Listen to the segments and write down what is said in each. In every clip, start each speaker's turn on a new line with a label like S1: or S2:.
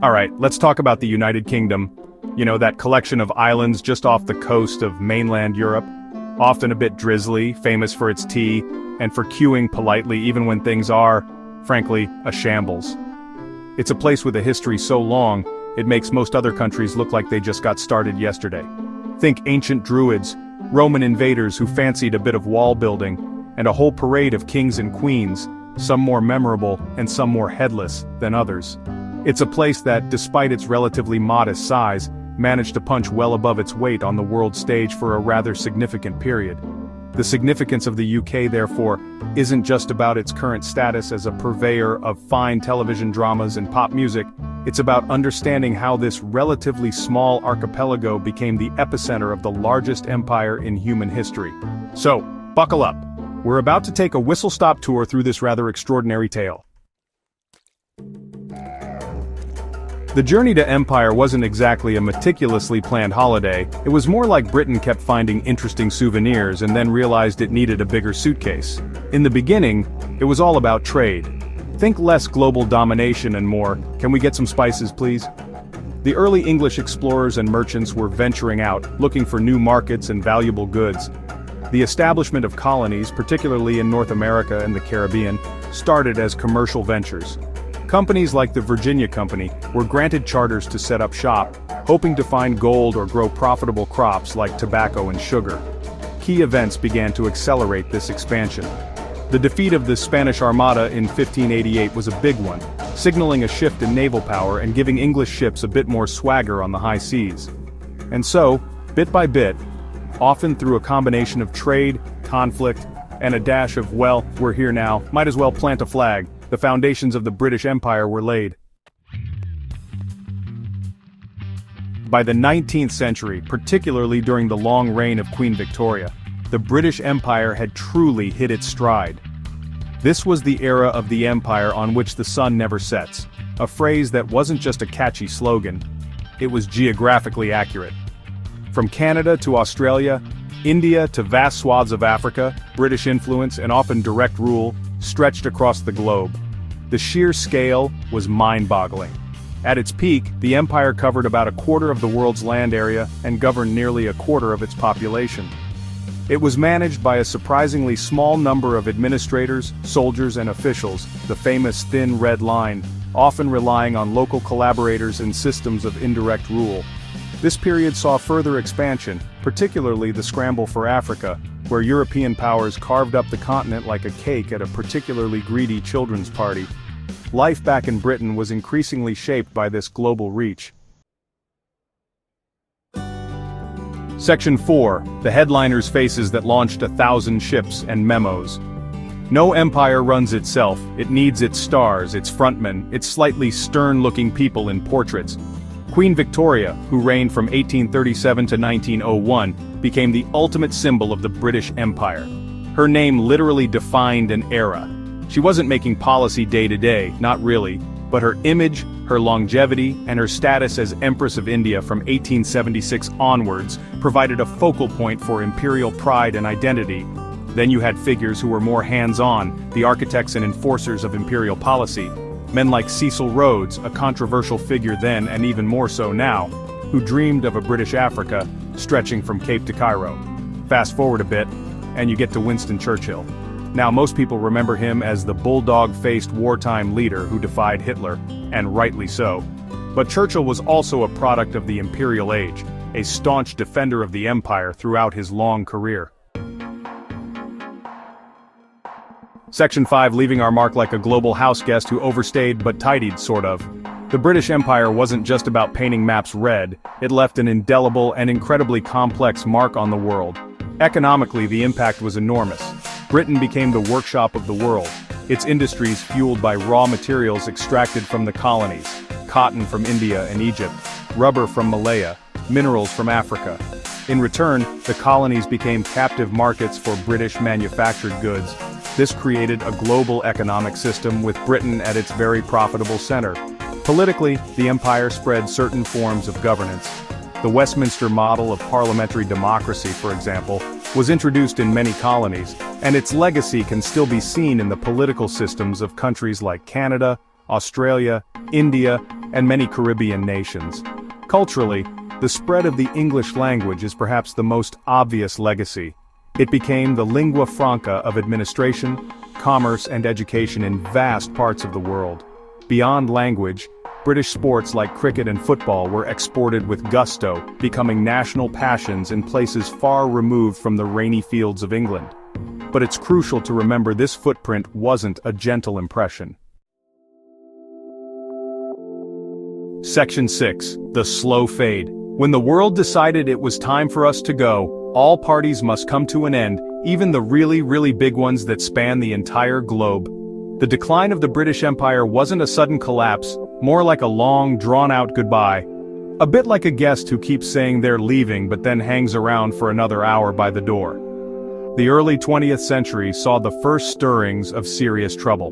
S1: Alright, let's talk about the United Kingdom. You know, that collection of islands just off the coast of mainland Europe. Often a bit drizzly, famous for its tea, and for queuing politely even when things are, frankly, a shambles. It's a place with a history so long, it makes most other countries look like they just got started yesterday. Think ancient druids, Roman invaders who fancied a bit of wall building, and a whole parade of kings and queens, some more memorable and some more headless than others. It's a place that, despite its relatively modest size, managed to punch well above its weight on the world stage for a rather significant period. The significance of the UK, therefore, isn't just about its current status as a purveyor of fine television dramas and pop music, it's about understanding how this relatively small archipelago became the epicenter of the largest empire in human history. So, buckle up. We're about to take a whistle-stop tour through this rather extraordinary tale. The journey to empire wasn't exactly a meticulously planned holiday, it was more like Britain kept finding interesting souvenirs and then realized it needed a bigger suitcase. In the beginning, it was all about trade. Think less global domination and more, can we get some spices please? The early English explorers and merchants were venturing out, looking for new markets and valuable goods. The establishment of colonies, particularly in North America and the Caribbean, started as commercial ventures. Companies like the Virginia Company were granted charters to set up shop, hoping to find gold or grow profitable crops like tobacco and sugar. Key events began to accelerate this expansion. The defeat of the Spanish Armada in 1588 was a big one, signaling a shift in naval power and giving English ships a bit more swagger on the high seas. And so, bit by bit, often through a combination of trade, conflict, and a dash of, well, we're here now, might as well plant a flag, the foundations of the British Empire were laid. By the 19th century, particularly during the long reign of Queen Victoria, the British Empire had truly hit its stride. This was the era of the empire on which the sun never sets, a phrase that wasn't just a catchy slogan, it was geographically accurate. From Canada to Australia, India to vast swaths of Africa, British influence and often direct rule stretched across the globe. The sheer scale was mind-boggling. At its peak, the empire covered about a quarter of the world's land area and governed nearly a quarter of its population. It was managed by a surprisingly small number of administrators, soldiers and officials, the famous thin red line, often relying on local collaborators and systems of indirect rule. This period saw further expansion, particularly the scramble for Africa, where European powers carved up the continent like a cake at a particularly greedy children's party. Life back in Britain was increasingly shaped by this global reach. Section 4. The headliner's faces that launched 1,000 ships and memos. No empire runs itself, it needs its stars, its frontmen, its slightly stern-looking people in portraits. Queen Victoria, who reigned from 1837 to 1901, became the ultimate symbol of the British Empire. Her name literally defined an era. She wasn't making policy day to day, not really, but her image, her longevity, and her status as Empress of India from 1876 onwards provided a focal point for imperial pride and identity. Then you had figures who were more hands-on, the architects and enforcers of imperial policy. Men like Cecil Rhodes, a controversial figure then and even more so now, who dreamed of a British Africa stretching from Cape to Cairo. Fast forward a bit, and you get to Winston Churchill. Now most people remember him as the bulldog-faced wartime leader who defied Hitler, and rightly so. But Churchill was also a product of the imperial age, a staunch defender of the empire throughout his long career. Section 5, leaving our mark like a global house guest who overstayed but tidied, sort of. The British Empire wasn't just about painting maps red, it left an indelible and incredibly complex mark on the world. Economically, the impact was enormous. Britain became the workshop of the world, its industries fueled by raw materials extracted from the colonies, cotton from India and Egypt, rubber from Malaya, minerals from Africa. In return, the colonies became captive markets for British manufactured goods. This created a global economic system with Britain at its very profitable center. Politically, the empire spread certain forms of governance. The Westminster model of parliamentary democracy, for example, was introduced in many colonies, and its legacy can still be seen in the political systems of countries like Canada, Australia, India, and many Caribbean nations. Culturally, the spread of the English language is perhaps the most obvious legacy. It became the lingua franca of administration, commerce, and education in vast parts of the world. Beyond language, British sports like cricket and football were exported with gusto, becoming national passions in places far removed from the rainy fields of England. But it's crucial to remember this footprint wasn't a gentle impression. Section 6. The Slow Fade. When the world decided it was time for us to go, all parties must come to an end, even the really big ones that span the entire globe. The decline of the British Empire wasn't a sudden collapse, more like a long, drawn-out goodbye. A bit like a guest who keeps saying they're leaving but then hangs around for another hour by the door. The early 20th century saw the first stirrings of serious trouble.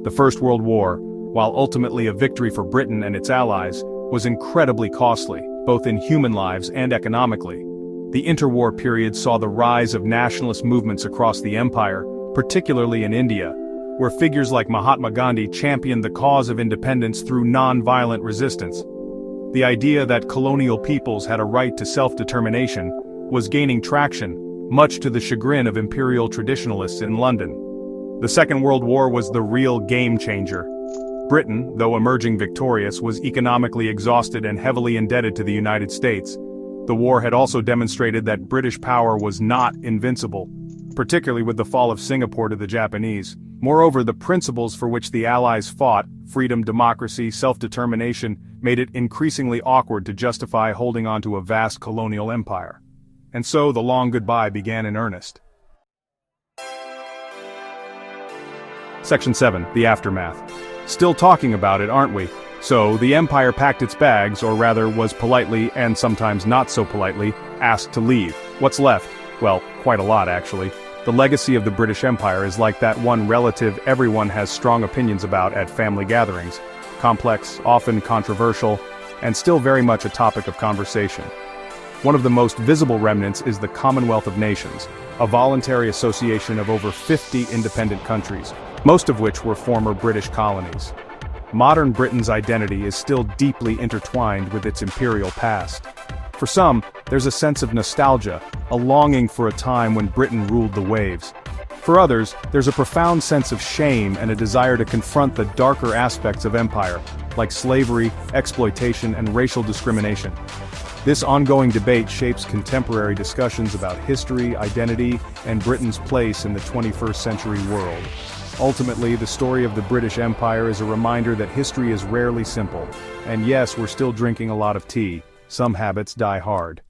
S1: The First World War, while ultimately a victory for Britain and its allies, was incredibly costly, both in human lives and economically. The interwar period saw the rise of nationalist movements across the empire, particularly in India, where figures like Mahatma Gandhi championed the cause of independence through non-violent resistance. The idea that colonial peoples had a right to self-determination was gaining traction, much to the chagrin of imperial traditionalists in London. The Second World War was the real game-changer. Britain, though emerging victorious, was economically exhausted and heavily indebted to the United States. The war had also demonstrated that British power was not invincible, particularly with the fall of Singapore to the Japanese. Moreover, the principles for which the Allies fought, freedom, democracy, self-determination, made it increasingly awkward to justify holding on to a vast colonial empire. And so the long goodbye began in earnest. Section 7. The Aftermath. Still talking about it, aren't we? So, the empire packed its bags, or rather was politely, and sometimes not so politely, asked to leave. What's left? Well, quite a lot actually. The legacy of the British Empire is like that one relative everyone has strong opinions about at family gatherings. Complex, often controversial, and still very much a topic of conversation. One of the most visible remnants is the Commonwealth of Nations, a voluntary association of over 50 independent countries, most of which were former British colonies. Modern Britain's identity is still deeply intertwined with its imperial past. For some, there's a sense of nostalgia, a longing for a time when Britain ruled the waves. For others, there's a profound sense of shame and a desire to confront the darker aspects of empire, like slavery, exploitation, and racial discrimination. This ongoing debate shapes contemporary discussions about history, identity, and Britain's place in the 21st century world. Ultimately, the story of the British Empire is a reminder that history is rarely simple, and yes, we're still drinking a lot of tea. Some habits die hard.